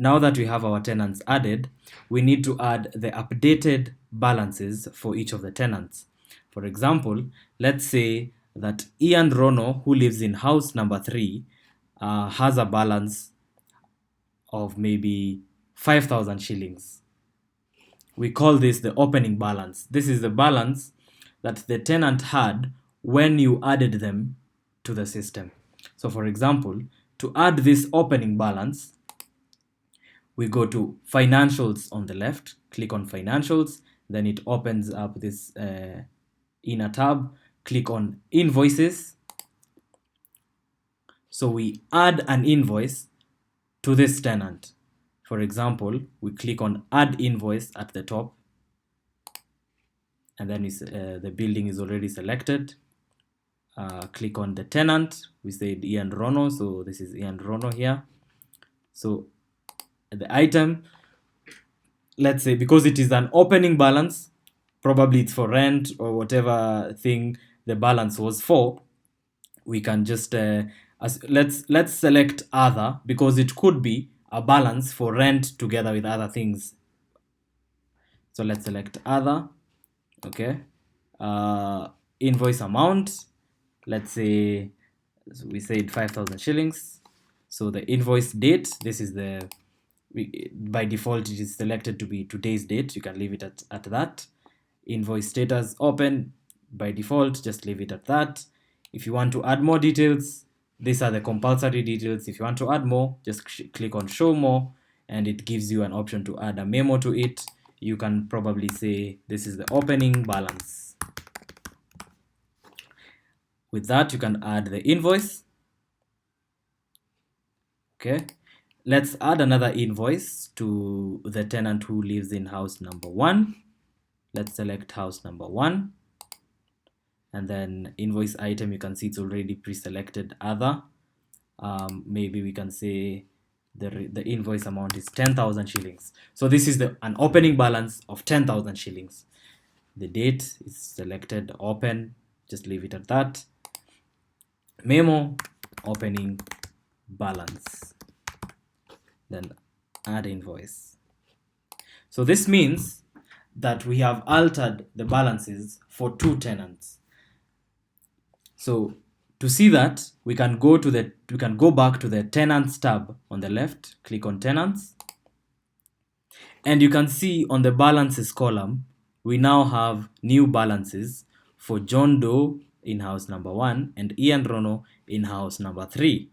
now that we have our tenants added, we need to add the updated balances for each of the tenants. For example, let's say that Ian Rono, who lives in house number 3, has a balance of maybe 5,000 shillings. We call this the opening balance. This is the balance that the tenant had when you added them to the system. So for example, to add this opening balance, we go to financials on the left, click on financials, then it opens up this inner tab, click on invoices. So we add an invoice to this tenant. For example, we click on add invoice at the top, and then the building is already selected. Click on the tenant. We said Ian Rono, so this is Ian Rono here. So the item, let's say because it is an opening balance, probably it's for rent or whatever thing the balance was for, we can just let's select other, because it could be a balance for rent together with other things. So let's select other. Okay, invoice amount, let's say we said 5,000 shillings. So the invoice date, this is by default it is selected to be today's date. You can leave it at that. Invoice status open, by default just leave it at that. If you want to add more details, these are the compulsory details. If you want to add more, just click on show more, and it gives you an option to add a memo to it. You can probably say this is the opening balance. With that, you can add the invoice. Okay, let's add another invoice to the tenant who lives in house number 1. Let's select house number 1, and then invoice item, you can see it's already pre-selected other. Maybe we can say the invoice amount is 10,000 shillings. So this is an opening balance of 10,000 shillings. The date is selected open, just leave it at that. Memo, opening balance, then add invoice. So this means that we have altered the balances for 2 tenants. So to see that, we can go back to the tenants tab on the left, click on tenants, and you can see on the balances column, we now have new balances for John Doe in house number 1 and Ian Rono in house number 3.